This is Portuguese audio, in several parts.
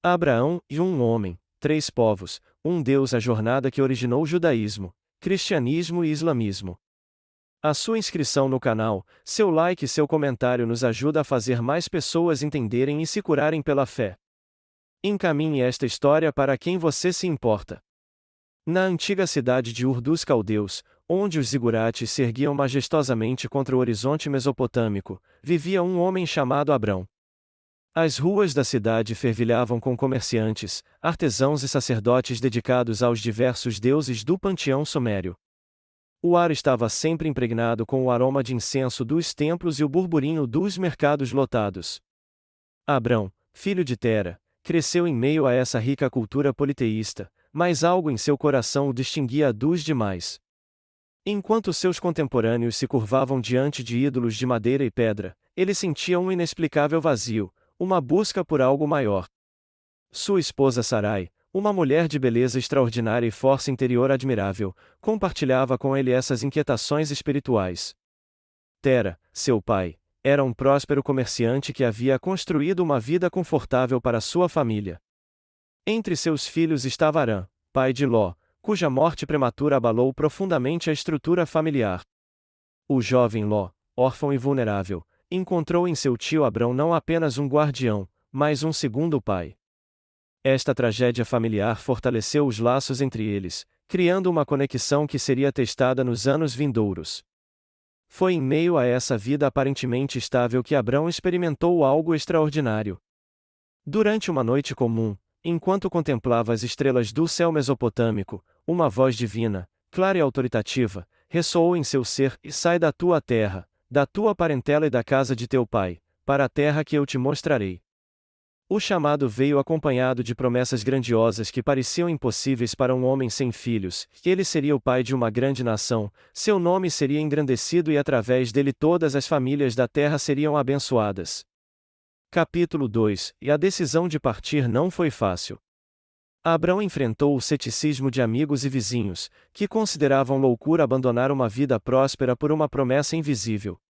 Abraão e um homem, três povos, um Deus. A jornada que originou o judaísmo, cristianismo e islamismo. A sua inscrição no canal, seu like e seu comentário nos ajuda a fazer mais pessoas entenderem e se curarem pela fé. Encaminhe esta história para quem você se importa. Na antiga cidade de Ur dos Caldeus, onde os zigurates se erguiam majestosamente contra o horizonte mesopotâmico, vivia um homem chamado Abrão. As ruas da cidade fervilhavam com comerciantes, artesãos e sacerdotes dedicados aos diversos deuses do panteão sumério. O ar estava sempre impregnado com o aroma de incenso dos templos e o burburinho dos mercados lotados. Abrão, filho de Tera, cresceu em meio a essa rica cultura politeísta, mas algo em seu coração o distinguia dos demais. Enquanto seus contemporâneos se curvavam diante de ídolos de madeira e pedra, ele sentia um inexplicável vazio, uma busca por algo maior. Sua esposa Sarai, uma mulher de beleza extraordinária e força interior admirável, compartilhava com ele essas inquietações espirituais. Tera, seu pai, era um próspero comerciante que havia construído uma vida confortável para sua família. Entre seus filhos estava Harã, pai de Ló, cuja morte prematura abalou profundamente a estrutura familiar. O jovem Ló, órfão e vulnerável, encontrou em seu tio Abrão não apenas um guardião, mas um segundo pai. Esta tragédia familiar fortaleceu os laços entre eles, criando uma conexão que seria testada nos anos vindouros. Foi em meio a essa vida aparentemente estável que Abrão experimentou algo extraordinário. Durante uma noite comum, enquanto contemplava as estrelas do céu mesopotâmico, uma voz divina, clara e autoritativa, ressoou em seu ser: "E sai da tua terra, da tua parentela e da casa de teu pai, para a terra que eu te mostrarei." O chamado veio acompanhado de promessas grandiosas que pareciam impossíveis para um homem sem filhos, que ele seria o pai de uma grande nação, seu nome seria engrandecido e através dele todas as famílias da terra seriam abençoadas. Capítulo 2 E a decisão de partir não foi fácil. Abrão enfrentou o ceticismo de amigos e vizinhos, que consideravam loucura abandonar uma vida próspera por uma promessa invisível.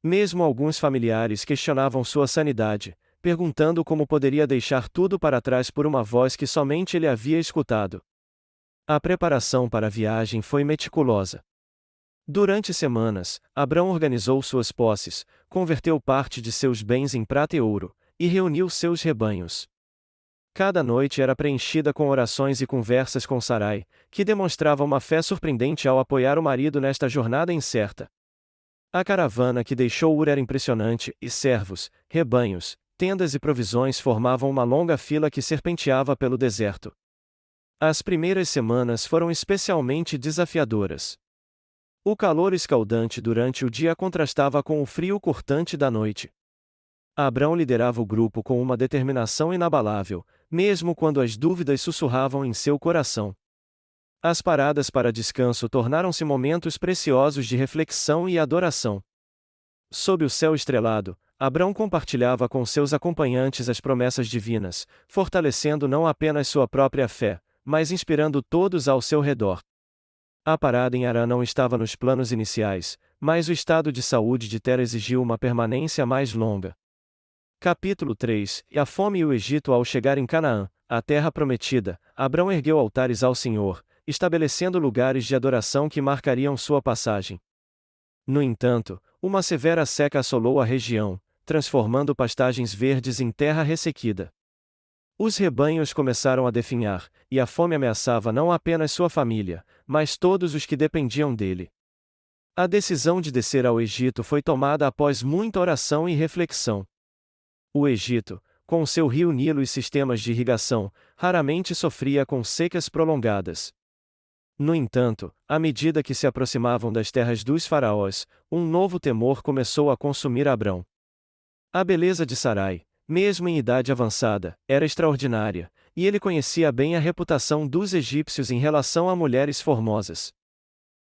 Mesmo alguns familiares questionavam sua sanidade, perguntando como poderia deixar tudo para trás por uma voz que somente ele havia escutado. A preparação para a viagem foi meticulosa. Durante semanas, Abrão organizou suas posses, converteu parte de seus bens em prata e ouro, e reuniu seus rebanhos. Cada noite era preenchida com orações e conversas com Sarai, que demonstrava uma fé surpreendente ao apoiar o marido nesta jornada incerta. A caravana que deixou Ur era impressionante, e servos, rebanhos, tendas e provisões formavam uma longa fila que serpenteava pelo deserto. As primeiras semanas foram especialmente desafiadoras. O calor escaldante durante o dia contrastava com o frio cortante da noite. Abrão liderava o grupo com uma determinação inabalável, mesmo quando as dúvidas sussurravam em seu coração. As paradas para descanso tornaram-se momentos preciosos de reflexão e adoração. Sob o céu estrelado, Abrão compartilhava com seus acompanhantes as promessas divinas, fortalecendo não apenas sua própria fé, mas inspirando todos ao seu redor. A parada em Harã não estava nos planos iniciais, mas o estado de saúde de Tera exigiu uma permanência mais longa. Capítulo 3 E a fome e o Egito. Ao chegar em Canaã, a terra prometida, Abrão ergueu altares ao Senhor, estabelecendo lugares de adoração que marcariam sua passagem. No entanto, uma severa seca assolou a região, transformando pastagens verdes em terra ressequida. Os rebanhos começaram a definhar, e a fome ameaçava não apenas sua família, mas todos os que dependiam dele. A decisão de descer ao Egito foi tomada após muita oração e reflexão. O Egito, com seu rio Nilo e sistemas de irrigação, raramente sofria com secas prolongadas. No entanto, à medida que se aproximavam das terras dos faraós, um novo temor começou a consumir Abrão. A beleza de Sarai, mesmo em idade avançada, era extraordinária, e ele conhecia bem a reputação dos egípcios em relação a mulheres formosas.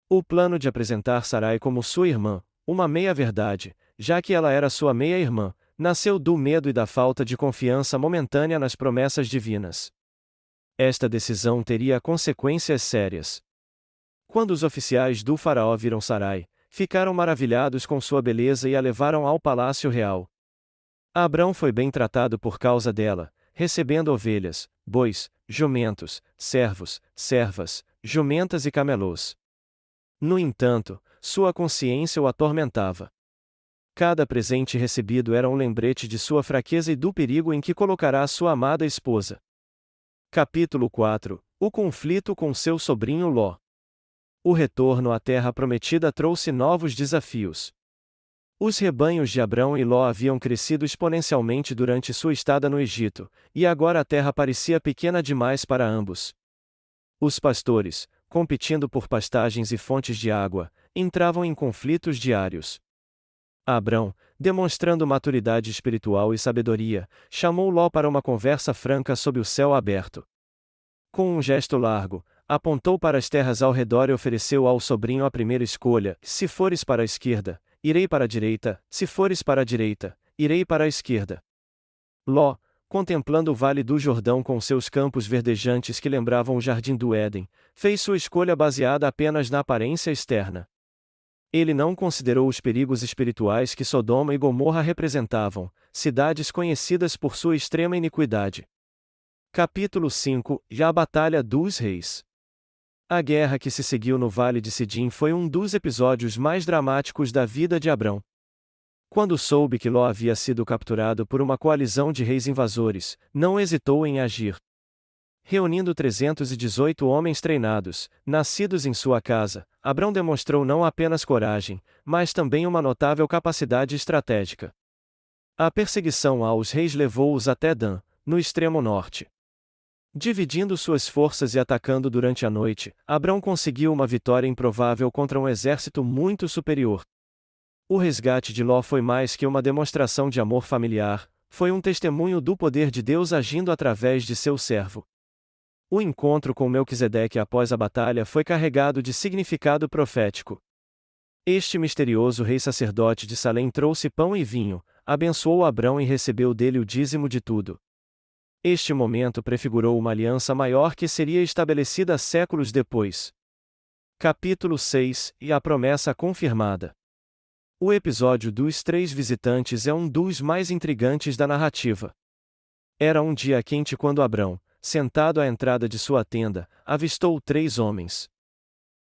O plano de apresentar Sarai como sua irmã, uma meia-verdade, já que ela era sua meia-irmã, nasceu do medo e da falta de confiança momentânea nas promessas divinas. Esta decisão teria consequências sérias. Quando os oficiais do faraó viram Sarai, ficaram maravilhados com sua beleza e a levaram ao palácio real. Abrão foi bem tratado por causa dela, recebendo ovelhas, bois, jumentos, servos, servas, jumentas e camelôs. No entanto, sua consciência o atormentava. Cada presente recebido era um lembrete de sua fraqueza e do perigo em que colocará sua amada esposa. Capítulo 4 – O conflito com seu sobrinho Ló. O retorno à terra prometida trouxe novos desafios. Os rebanhos de Abrão e Ló haviam crescido exponencialmente durante sua estada no Egito, e agora a terra parecia pequena demais para ambos. Os pastores, competindo por pastagens e fontes de água, entravam em conflitos diários. Abrão, demonstrando maturidade espiritual e sabedoria, chamou Ló para uma conversa franca sob o céu aberto. Com um gesto largo, apontou para as terras ao redor e ofereceu ao sobrinho a primeira escolha: se fores para a esquerda, irei para a direita; se fores para a direita, irei para a esquerda. Ló, contemplando o vale do Jordão com seus campos verdejantes que lembravam o jardim do Éden, fez sua escolha baseada apenas na aparência externa. Ele não considerou os perigos espirituais que Sodoma e Gomorra representavam, cidades conhecidas por sua extrema iniquidade. Capítulo 5 – A Batalha dos Reis. A guerra que se seguiu no Vale de Sidim foi um dos episódios mais dramáticos da vida de Abrão. Quando soube que Ló havia sido capturado por uma coalizão de reis invasores, não hesitou em agir. Reunindo 318 homens treinados, nascidos em sua casa, Abrão demonstrou não apenas coragem, mas também uma notável capacidade estratégica. A perseguição aos reis levou-os até Dan, no extremo norte. Dividindo suas forças e atacando durante a noite, Abrão conseguiu uma vitória improvável contra um exército muito superior. O resgate de Ló foi mais que uma demonstração de amor familiar, foi um testemunho do poder de Deus agindo através de seu servo. O encontro com Melquisedeque após a batalha foi carregado de significado profético. Este misterioso rei sacerdote de Salém trouxe pão e vinho, abençoou Abrão e recebeu dele o dízimo de tudo. Este momento prefigurou uma aliança maior que seria estabelecida séculos depois. Capítulo 6 – A promessa confirmada. O episódio dos 3 visitantes é um dos mais intrigantes da narrativa. Era um dia quente quando Abrão, sentado à entrada de sua tenda, avistou 3 homens.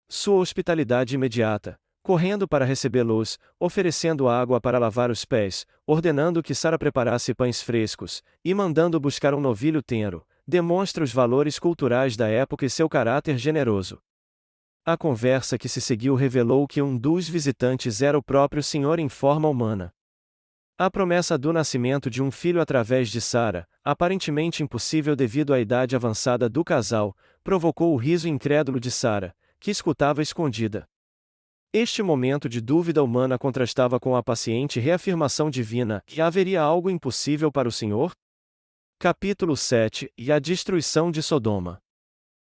Sua hospitalidade imediata, correndo para recebê-los, oferecendo água para lavar os pés, ordenando que Sara preparasse pães frescos, e mandando buscar um novilho tenro, demonstra os valores culturais da época e seu caráter generoso. A conversa que se seguiu revelou que um dos visitantes era o próprio Senhor em forma humana. A promessa do nascimento de um filho através de Sara, aparentemente impossível devido à idade avançada do casal, provocou o riso incrédulo de Sara, que escutava escondida. Este momento de dúvida humana contrastava com a paciente reafirmação divina que haveria algo impossível para o Senhor? Capítulo 7 – A destruição de Sodoma.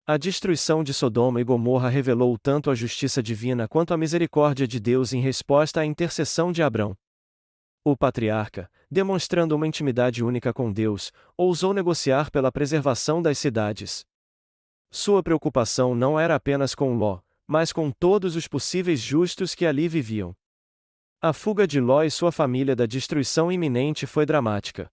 A destruição de Sodoma e Gomorra revelou tanto a justiça divina quanto a misericórdia de Deus em resposta à intercessão de Abrão. O patriarca, demonstrando uma intimidade única com Deus, ousou negociar pela preservação das cidades. Sua preocupação não era apenas com Ló, mas com todos os possíveis justos que ali viviam. A fuga de Ló e sua família da destruição iminente foi dramática.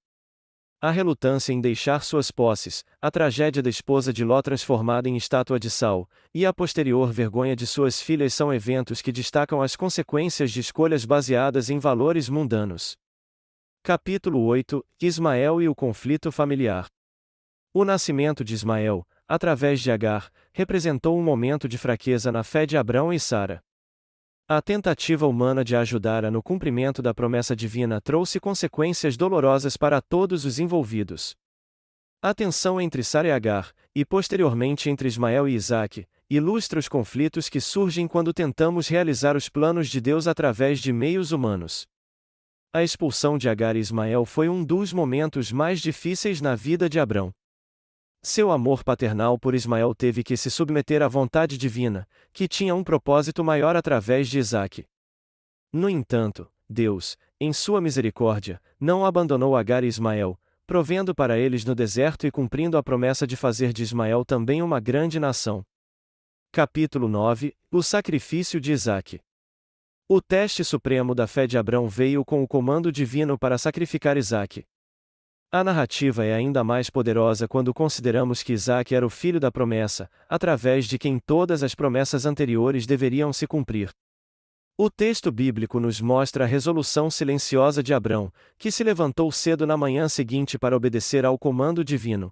A relutância em deixar suas posses, a tragédia da esposa de Ló transformada em estátua de sal, e a posterior vergonha de suas filhas são eventos que destacam as consequências de escolhas baseadas em valores mundanos. Capítulo 8 – Ismael e o conflito familiar. O nascimento de Ismael, através de Agar, representou um momento de fraqueza na fé de Abrão e Sara. A tentativa humana de ajudar no cumprimento da promessa divina trouxe consequências dolorosas para todos os envolvidos. A tensão entre Sara e Agar, e posteriormente entre Ismael e Isaque, ilustra os conflitos que surgem quando tentamos realizar os planos de Deus através de meios humanos. A expulsão de Agar e Ismael foi um dos momentos mais difíceis na vida de Abrão. Seu amor paternal por Ismael teve que se submeter à vontade divina, que tinha um propósito maior através de Isaque. No entanto, Deus, em sua misericórdia, não abandonou Agar e Ismael, provendo para eles no deserto e cumprindo a promessa de fazer de Ismael também uma grande nação. Capítulo 9 – O sacrifício de Isaque. O teste supremo da fé de Abrão veio com o comando divino para sacrificar Isaque. A narrativa é ainda mais poderosa quando consideramos que Isaac era o filho da promessa, através de quem todas as promessas anteriores deveriam se cumprir. O texto bíblico nos mostra a resolução silenciosa de Abrão, que se levantou cedo na manhã seguinte para obedecer ao comando divino.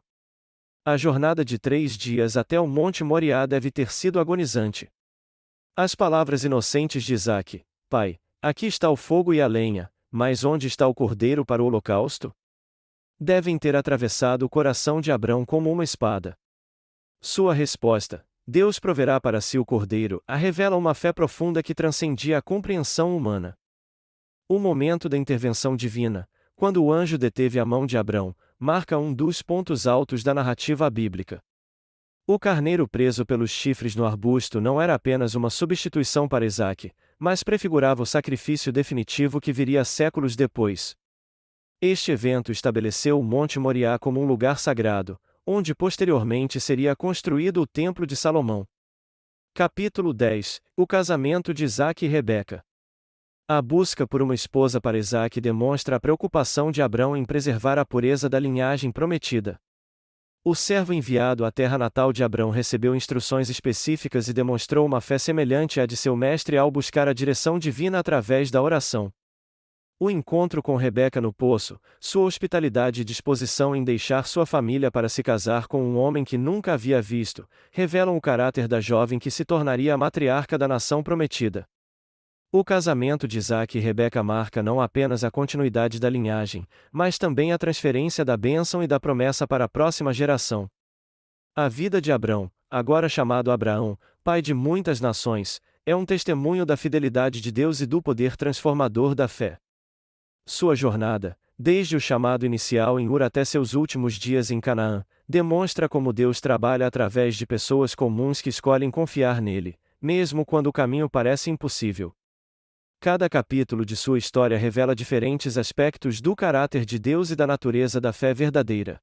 A jornada de 3 dias até o Monte Moriá deve ter sido agonizante. As palavras inocentes de Isaac: Pai, aqui está o fogo e a lenha, mas onde está o cordeiro para o holocausto? Devem ter atravessado o coração de Abrão como uma espada. Sua resposta: Deus proverá para si o cordeiro, revela uma fé profunda que transcendia a compreensão humana. O momento da intervenção divina, quando o anjo deteve a mão de Abrão, marca um dos pontos altos da narrativa bíblica. O carneiro preso pelos chifres no arbusto não era apenas uma substituição para Isaac, mas prefigurava o sacrifício definitivo que viria séculos depois. Este evento estabeleceu o Monte Moriá como um lugar sagrado, onde posteriormente seria construído o Templo de Salomão. Capítulo 10 – O casamento de Isaac e Rebeca. A busca por uma esposa para Isaac demonstra a preocupação de Abrão em preservar a pureza da linhagem prometida. O servo enviado à terra natal de Abrão recebeu instruções específicas e demonstrou uma fé semelhante à de seu mestre ao buscar a direção divina através da oração. O encontro com Rebeca no poço, sua hospitalidade e disposição em deixar sua família para se casar com um homem que nunca havia visto, revelam o caráter da jovem que se tornaria a matriarca da nação prometida. O casamento de Isaac e Rebeca marca não apenas a continuidade da linhagem, mas também a transferência da bênção e da promessa para a próxima geração. A vida de Abrão, agora chamado Abraão, pai de muitas nações, é um testemunho da fidelidade de Deus e do poder transformador da fé. Sua jornada, desde o chamado inicial em Ur até seus últimos dias em Canaã, demonstra como Deus trabalha através de pessoas comuns que escolhem confiar nele, mesmo quando o caminho parece impossível. Cada capítulo de sua história revela diferentes aspectos do caráter de Deus e da natureza da fé verdadeira.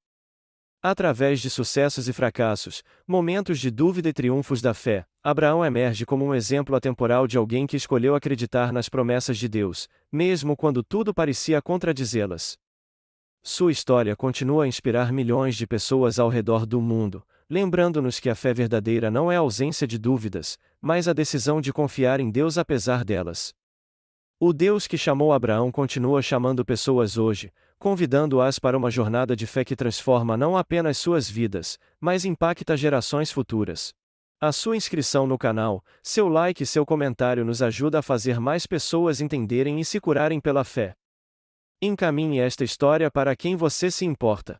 Através de sucessos e fracassos, momentos de dúvida e triunfos da fé, Abraão emerge como um exemplo atemporal de alguém que escolheu acreditar nas promessas de Deus, mesmo quando tudo parecia contradizê-las. Sua história continua a inspirar milhões de pessoas ao redor do mundo, lembrando-nos que a fé verdadeira não é a ausência de dúvidas, mas a decisão de confiar em Deus apesar delas. O Deus que chamou Abraão continua chamando pessoas hoje, convidando-as para uma jornada de fé que transforma não apenas suas vidas, mas impacta gerações futuras. A sua inscrição no canal, seu like e seu comentário nos ajuda a fazer mais pessoas entenderem e se curarem pela fé. Encaminhe esta história para quem você se importa.